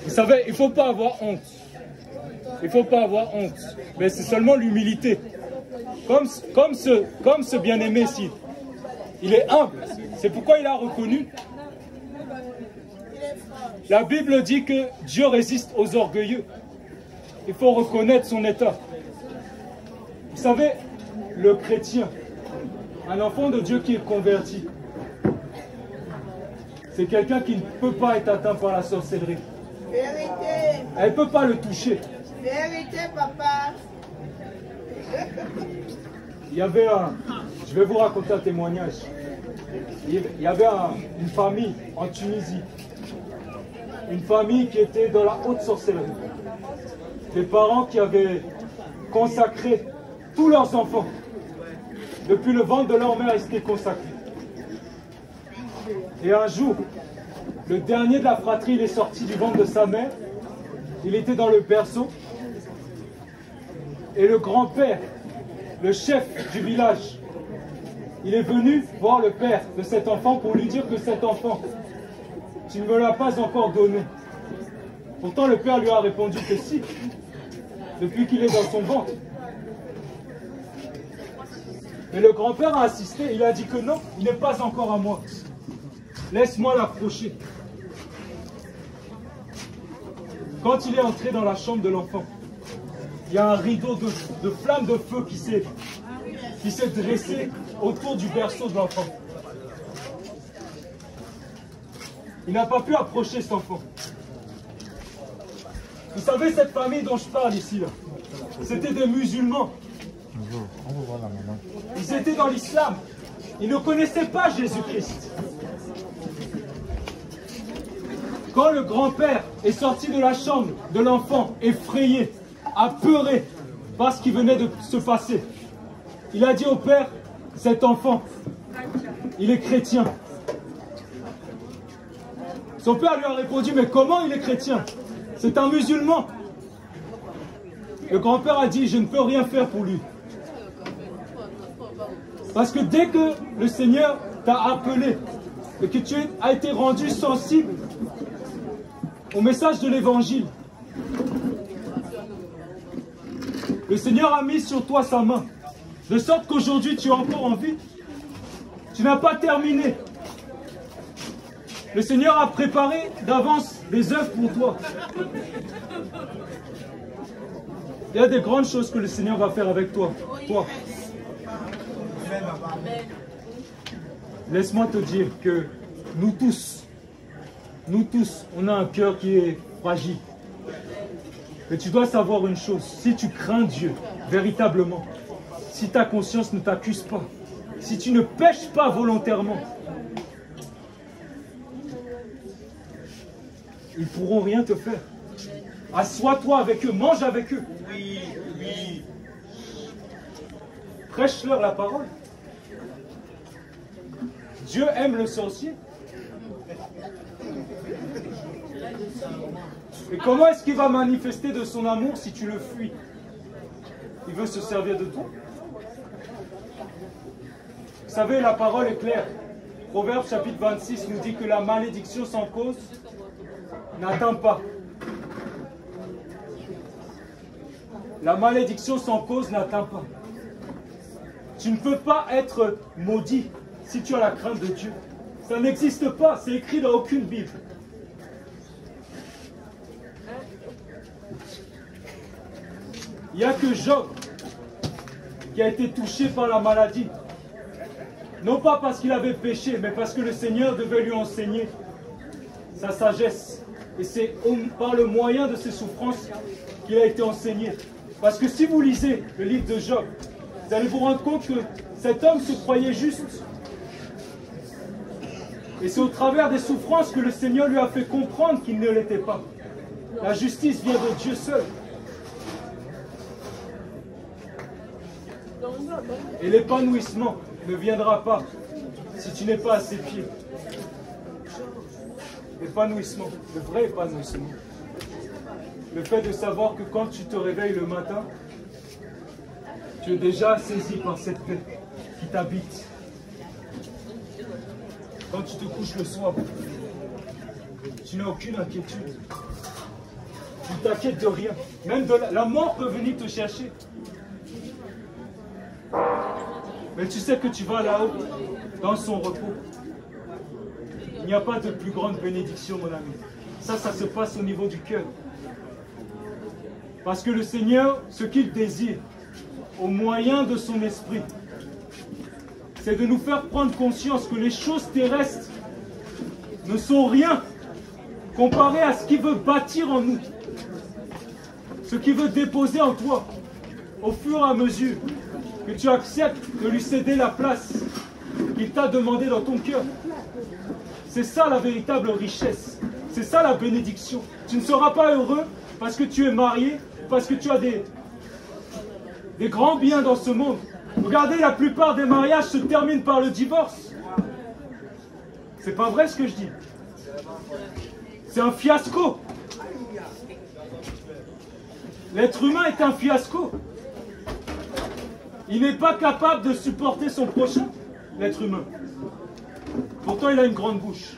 Vous savez, il ne faut pas avoir honte. Il ne faut pas avoir honte. Mais c'est seulement l'humilité. Comme ce bien-aimé ici. Il est humble. C'est pourquoi il a reconnu. La Bible dit que Dieu résiste aux orgueilleux. Il faut reconnaître son état. Vous savez, le chrétien, un enfant de Dieu qui est converti, c'est quelqu'un qui ne peut pas être atteint par la sorcellerie. Vérité. Elle ne peut pas le toucher. Vérité, papa. Il y avait je vais vous raconter un témoignage. Il y avait une famille en Tunisie. Une famille qui était dans la haute sorcellerie. Des parents qui avaient consacré tous leurs enfants. Depuis le ventre de leur mère, ils étaient consacrés. Et un jour, le dernier de la fratrie, il est sorti du ventre de sa mère. Il était dans le berceau. Et le grand-père, le chef du village, il est venu voir le père de cet enfant pour lui dire que cet enfant, tu ne me l'as pas encore donné. Pourtant, le père lui a répondu que si, depuis qu'il est dans son ventre. Mais le grand-père a insisté, il a dit que non, il n'est pas encore à moi. Laisse-moi l'approcher. Quand il est entré dans la chambre de l'enfant, il y a un rideau de flammes de feu qui s'est dressé autour du berceau de l'enfant. Il n'a pas pu approcher cet enfant. Vous savez, cette famille dont je parle ici, c'était des musulmans. Ils étaient dans l'islam. Ils ne connaissaient pas Jésus-Christ. Quand le grand-père est sorti de la chambre de l'enfant, effrayé, apeuré par ce qui venait de se passer, il a dit au père, cet enfant, il est chrétien. Son père lui a répondu, mais comment il est chrétien? C'est un musulman. Le grand-père a dit, je ne peux rien faire pour lui. Parce que dès que le Seigneur t'a appelé et que tu as été rendu sensible au message de l'Évangile, le Seigneur a mis sur toi sa main, de sorte qu'aujourd'hui tu as encore envie. Tu n'as pas terminé. Le Seigneur a préparé d'avance des œuvres pour toi. Il y a des grandes choses que le Seigneur va faire avec toi. Laisse-moi te dire que nous tous, on a un cœur qui est fragile. Mais tu dois savoir une chose, si tu crains Dieu, véritablement, si ta conscience ne t'accuse pas, si tu ne pèches pas volontairement, ils ne pourront rien te faire. Assois-toi avec eux, mange avec eux. Prêche-leur la parole. Dieu aime le sorcier. Et comment est-ce qu'il va manifester de son amour si tu le fuis? Il veut se servir de toi. Vous savez, la parole est claire. Proverbe chapitre 26 nous dit que la malédiction sans cause n'atteint pas. La malédiction sans cause n'atteint pas. Tu ne peux pas être maudit si tu as la crainte de Dieu. Ça n'existe pas, c'est écrit dans aucune Bible. Il n'y a que Job qui a été touché par la maladie. Non pas parce qu'il avait péché, mais parce que le Seigneur devait lui enseigner sa sagesse. Et c'est par le moyen de ses souffrances qu'il a été enseigné. Parce que si vous lisez le livre de Job, vous allez vous rendre compte que cet homme se croyait juste. Et c'est au travers des souffrances que le Seigneur lui a fait comprendre qu'il ne l'était pas. La justice vient de Dieu seul. Et l'épanouissement ne viendra pas si tu n'es pas à ses pieds. L'épanouissement, le vrai épanouissement. Le fait de savoir que quand tu te réveilles le matin, tu es déjà saisi par cette paix qui t'habite. Quand tu te couches le soir, tu n'as aucune inquiétude. Tu ne t'inquiètes de rien. Même de la mort peut venir te chercher. Mais tu sais que tu vas là-haut, dans son repos. Il n'y a pas de plus grande bénédiction, mon ami. Ça se passe au niveau du cœur. Parce que le Seigneur, ce qu'il désire, au moyen de son esprit, c'est de nous faire prendre conscience que les choses terrestres ne sont rien comparé à ce qu'il veut bâtir en nous. Ce qu'il veut déposer en toi, au fur et à mesure que tu acceptes de lui céder la place qu'il t'a demandé dans ton cœur. C'est ça la véritable richesse. C'est ça la bénédiction. Tu ne seras pas heureux parce que tu es marié, parce que tu as des grands biens dans ce monde. Regardez, la plupart des mariages se terminent par le divorce. C'est pas vrai ce que je dis. C'est un fiasco. L'être humain est un fiasco. Il n'est pas capable de supporter son prochain, l'être humain. Pourtant, il a une grande bouche.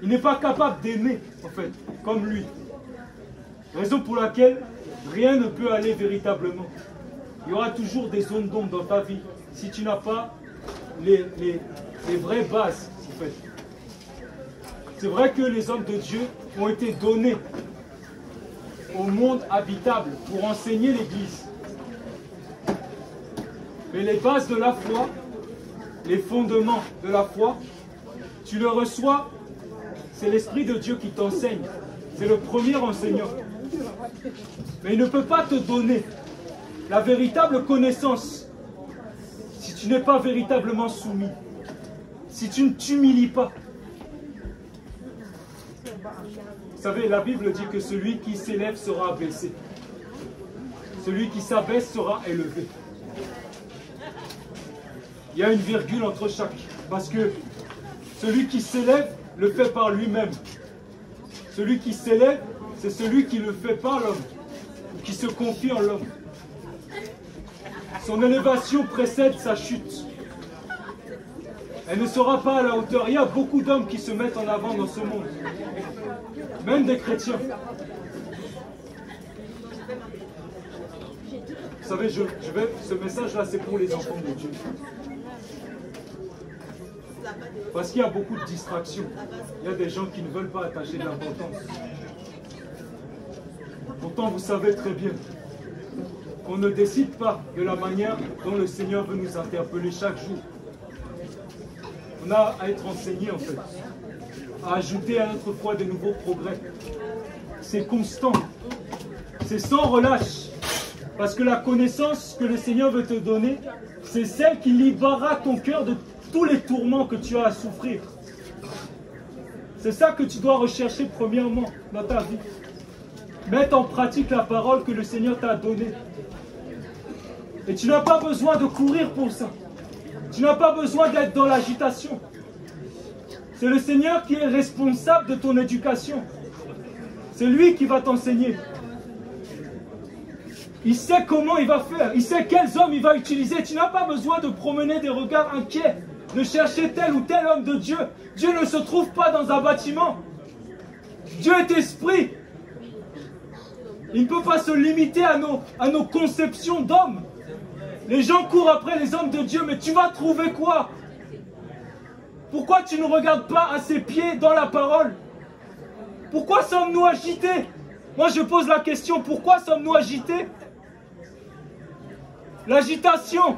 Il n'est pas capable d'aimer, en fait, comme lui. Raison pour laquelle rien ne peut aller véritablement. Il y aura toujours des zones d'ombre dans ta vie si tu n'as pas les vraies bases, en fait. C'est vrai que les hommes de Dieu ont été donnés au monde habitable pour enseigner l'Église. Mais les bases de la foi, les fondements de la foi, tu le reçois, c'est l'Esprit de Dieu qui t'enseigne. C'est le premier enseignant. Mais il ne peut pas te donner la véritable connaissance si tu n'es pas véritablement soumis, si tu ne t'humilies pas. Vous savez, la Bible dit que celui qui s'élève sera abaissé. Celui qui s'abaisse sera élevé. Il y a une virgule entre chaque. Parce que celui qui s'élève le fait par lui-même. Celui qui s'élève, c'est celui qui le fait par l'homme. Qui se confie en l'homme. Son élévation précède sa chute. Elle ne sera pas à la hauteur. Il y a beaucoup d'hommes qui se mettent en avant dans ce monde. Même des chrétiens. Vous savez, ce message-là, c'est pour les enfants de Dieu. Parce qu'il y a beaucoup de distractions. Il y a des gens qui ne veulent pas attacher de l'importance. Pourtant, vous savez très bien qu'on ne décide pas de la manière dont le Seigneur veut nous interpeller chaque jour. On a à être enseigné, en fait. À ajouter à notre foi de nouveaux progrès. C'est constant. C'est sans relâche. Parce que la connaissance que le Seigneur veut te donner, c'est celle qui libérera ton cœur de tous les tourments que tu as à souffrir. C'est ça que tu dois rechercher premièrement dans ta vie. Mettre en pratique la parole que le Seigneur t'a donnée. Et tu n'as pas besoin de courir pour ça. Tu n'as pas besoin d'être dans l'agitation. C'est le Seigneur qui est responsable de ton éducation. C'est lui qui va t'enseigner. Il sait comment il va faire. Il sait quels hommes il va utiliser. Tu n'as pas besoin de promener des regards inquiets, de chercher tel ou tel homme de Dieu. Dieu ne se trouve pas dans un bâtiment. Dieu est esprit. Il ne peut pas se limiter à nos conceptions d'hommes. Les gens courent après les hommes de Dieu, mais tu vas trouver quoi? Pourquoi tu ne regardes pas à ses pieds dans la parole? Pourquoi sommes-nous agités? Moi je pose la question, pourquoi sommes-nous agités? L'agitation,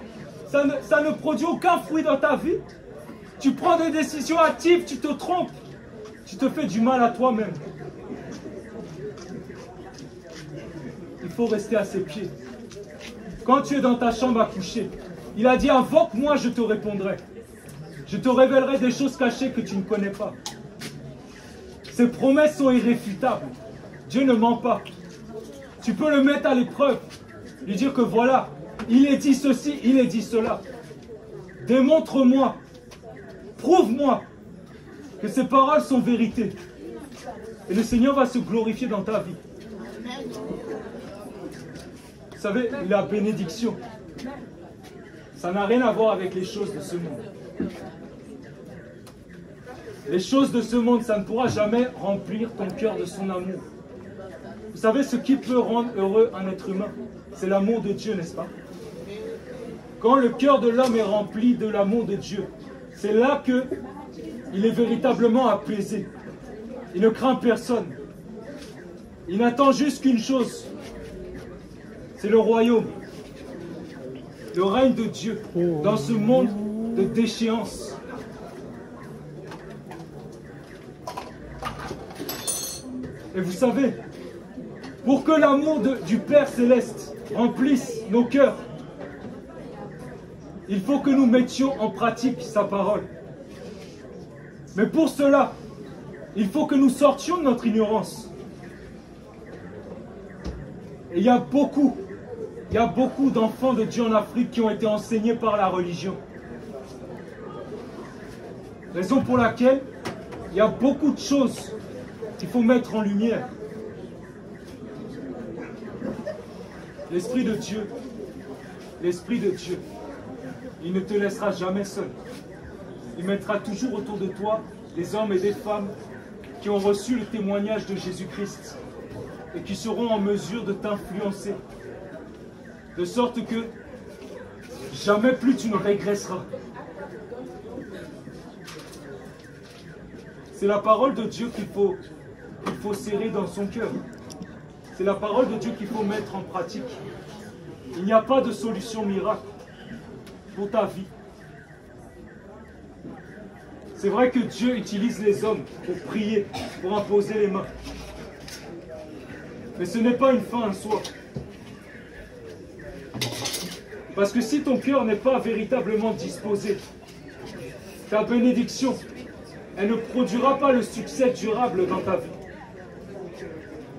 ça ne produit aucun fruit dans ta vie. Tu prends des décisions hâtives, tu te trompes. Tu te fais du mal à toi-même. Il faut rester à ses pieds. Quand tu es dans ta chambre à coucher, il a dit, invoque-moi, je te répondrai. Je te révélerai des choses cachées que tu ne connais pas. Ces promesses sont irréfutables. Dieu ne ment pas. Tu peux le mettre à l'épreuve. Lui dire que voilà, il est dit ceci, il est dit cela. Démontre-moi, prouve-moi que ces paroles sont vérité. Et le Seigneur va se glorifier dans ta vie. Vous savez, la bénédiction, ça n'a rien à voir avec les choses de ce monde. Les choses de ce monde, ça ne pourra jamais remplir ton cœur de son amour. Vous savez, ce qui peut rendre heureux un être humain, c'est l'amour de Dieu, n'est-ce pas? Quand le cœur de l'homme est rempli de l'amour de Dieu, c'est là qu'il est véritablement apaisé. Il ne craint personne. Il n'attend juste qu'une chose, c'est le royaume, le règne de Dieu dans ce monde de déchéance. Et vous savez, pour que l'amour du Père Céleste remplisse nos cœurs, il faut que nous mettions en pratique sa parole. Mais pour cela, il faut que nous sortions de notre ignorance. Et il y a beaucoup d'enfants de Dieu en Afrique qui ont été enseignés par la religion. Raison pour laquelle il y a beaucoup de choses qu'il faut mettre en lumière. L'Esprit de Dieu, il ne te laissera jamais seul. Il mettra toujours autour de toi des hommes et des femmes qui ont reçu le témoignage de Jésus-Christ et qui seront en mesure de t'influencer. De sorte que jamais plus tu ne régresseras. C'est la parole de Dieu qu'il faut serrer dans son cœur. C'est la parole de Dieu qu'il faut mettre en pratique. Il n'y a pas de solution miracle pour ta vie. C'est vrai que Dieu utilise les hommes pour prier, pour imposer les mains. Mais ce n'est pas une fin en soi. Parce que si ton cœur n'est pas véritablement disposé, ta bénédiction, elle ne produira pas le succès durable dans ta vie.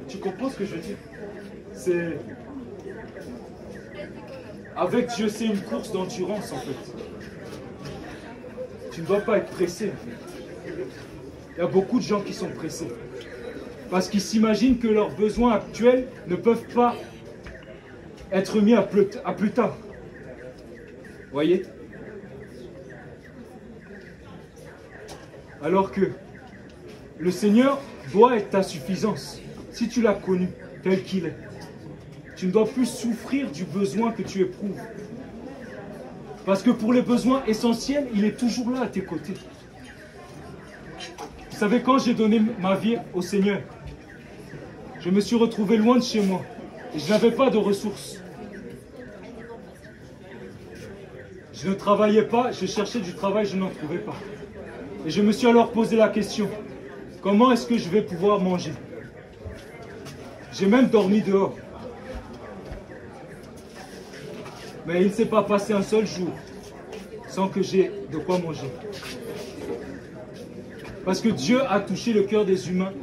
Tu comprends ce que je veux dire? Avec Dieu, c'est une course d'endurance en fait. Tu ne dois pas être pressé. Il y a beaucoup de gens qui sont pressés. Parce qu'ils s'imaginent que leurs besoins actuels ne peuvent pas être mis à plus tard. Voyez? Alors que le Seigneur doit être ta suffisance. Si tu l'as connu tel qu'il est, tu ne dois plus souffrir du besoin que tu éprouves. Parce que pour les besoins essentiels, il est toujours là à tes côtés. Vous savez, quand j'ai donné ma vie au Seigneur, je me suis retrouvé loin de chez moi. Et je n'avais pas de ressources. Je ne travaillais pas, je cherchais du travail, je n'en trouvais pas. Et je me suis alors posé la question, comment est-ce que je vais pouvoir manger? J'ai même dormi dehors. Mais il ne s'est pas passé un seul jour sans que j'ai de quoi manger. Parce que Dieu a touché le cœur des humains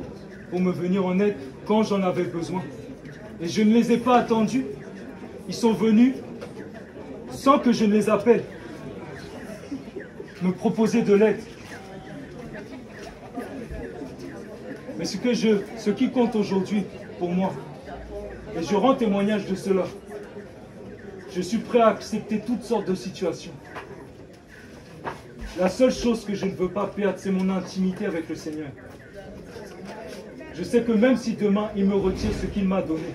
pour me venir en aide quand j'en avais besoin. Et je ne les ai pas attendus. Ils sont venus sans que je ne les appelle, me proposer de l'aide. Mais ce qui compte aujourd'hui pour moi, et je rends témoignage de cela, je suis prêt à accepter toutes sortes de situations. La seule chose que je ne veux pas perdre, c'est mon intimité avec le Seigneur. Je sais que même si demain il me retire ce qu'il m'a donné,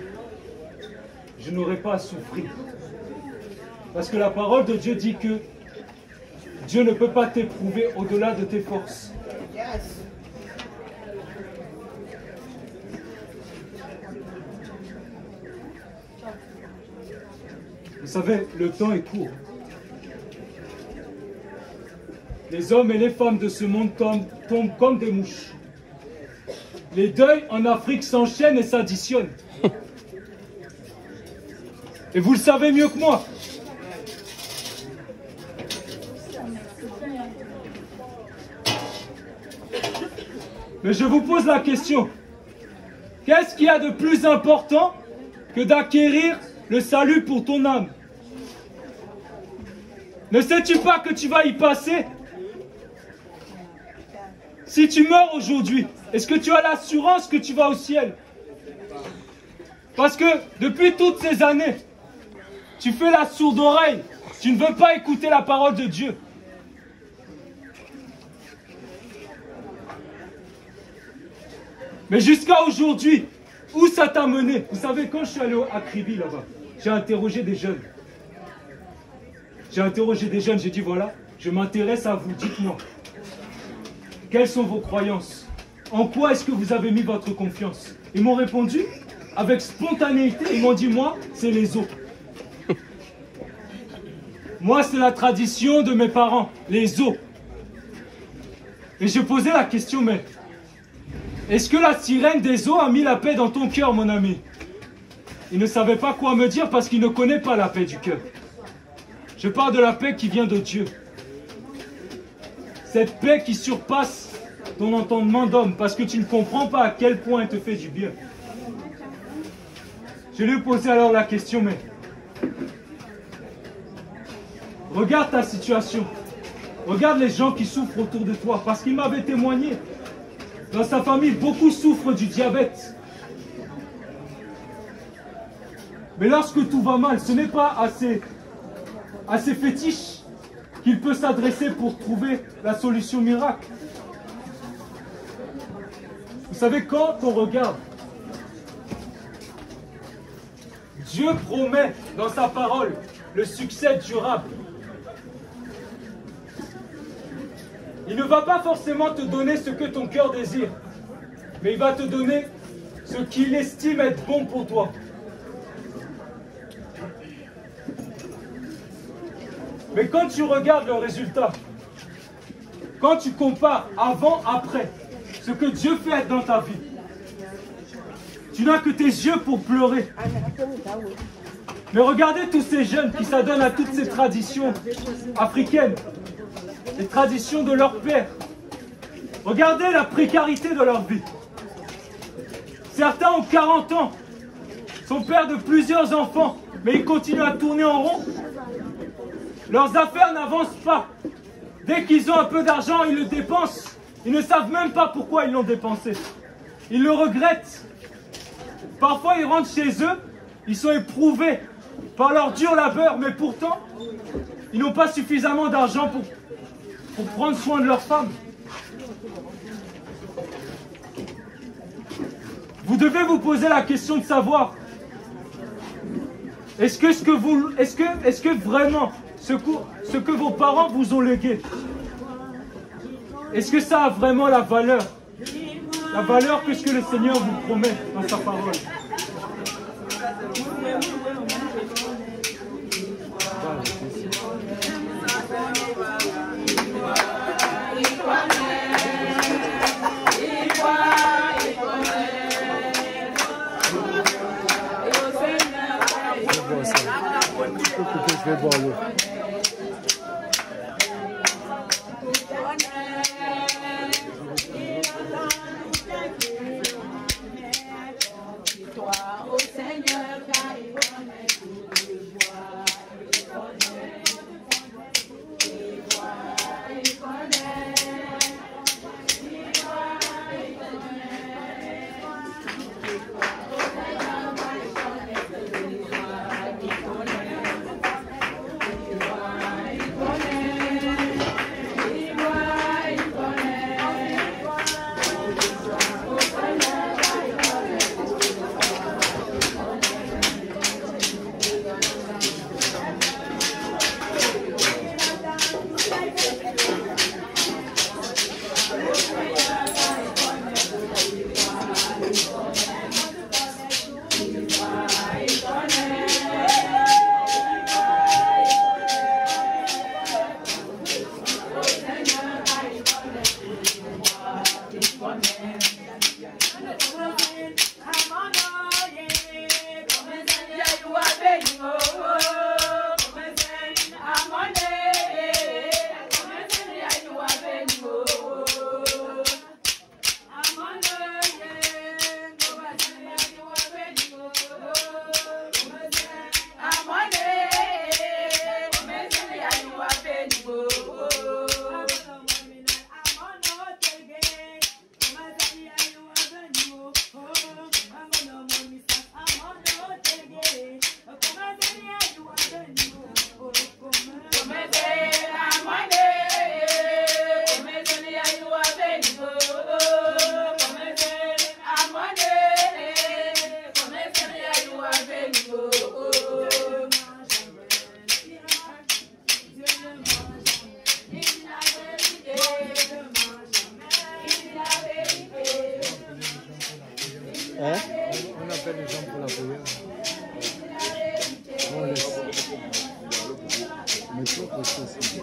je n'aurai pas à souffrir. Parce que la parole de Dieu dit que Dieu ne peut pas t'éprouver au-delà de tes forces. Vous savez, le temps est court. les hommes et les femmes de ce monde tombent comme des mouches. Les deuils en Afrique s'enchaînent et s'additionnent. Et vous le savez mieux que moi. Mais je vous pose la question. Qu'est-ce qu'il y a de plus important que d'acquérir le salut pour ton âme? Ne sais-tu pas que tu vas y passer? Si tu meurs aujourd'hui, est-ce que tu as l'assurance que tu vas au ciel? Parce que depuis toutes ces années, tu fais la sourde oreille. Tu ne veux pas écouter la parole de Dieu. Mais jusqu'à aujourd'hui, où ça t'a mené? Vous savez, quand je suis allé à Kribi là-bas, j'ai interrogé des jeunes. J'ai dit voilà, je m'intéresse à vous, dites-moi. Quelles sont vos croyances? En quoi est-ce que vous avez mis votre confiance? Ils m'ont répondu avec spontanéité, ils m'ont dit moi, c'est les eaux. Moi, c'est la tradition de mes parents, les eaux. Et je posais la question, mais est-ce que la sirène des eaux a mis la paix dans ton cœur, mon ami? Il ne savait pas quoi me dire parce qu'il ne connaît pas la paix du cœur. Je parle de la paix qui vient de Dieu. Cette paix qui surpasse ton entendement d'homme parce que tu ne comprends pas à quel point elle te fait du bien. Je lui ai posé alors la question, mais regarde ta situation. Regarde les gens qui souffrent autour de toi parce qu'il m'avait témoigné. Dans sa famille, beaucoup souffrent du diabète. Mais lorsque tout va mal, ce n'est pas à ses fétiches qu'il peut s'adresser pour trouver la solution miracle. Vous savez, quand on regarde, Dieu promet dans sa parole le succès durable. Il ne va pas forcément te donner ce que ton cœur désire, mais il va te donner ce qu'il estime être bon pour toi. Mais quand tu regardes le résultat, quand tu compares avant, après, ce que Dieu fait dans ta vie, tu n'as que tes yeux pour pleurer. Mais regardez tous ces jeunes qui s'adonnent à toutes ces traditions africaines, les traditions de leur père. Regardez la précarité de leur vie. Certains ont 40 ans, sont pères de plusieurs enfants, mais ils continuent à tourner en rond. Leurs affaires n'avancent pas. Dès qu'ils ont un peu d'argent, ils le dépensent. Ils ne savent même pas pourquoi ils l'ont dépensé. Ils le regrettent. Parfois, ils rentrent chez eux, ils sont éprouvés par leur dur labeur, mais pourtant, ils n'ont pas suffisamment d'argent pour prendre soin de leur femme. Vous devez vous poser la question de savoir, est-ce que vraiment ce que vos parents vous ont légué, est-ce que ça a vraiment la valeur que ce que le Seigneur vous promet dans sa parole? Je vais boire l'eau. On appelle les gens pour la prière. On laisse. Mais toi, c'est aussi.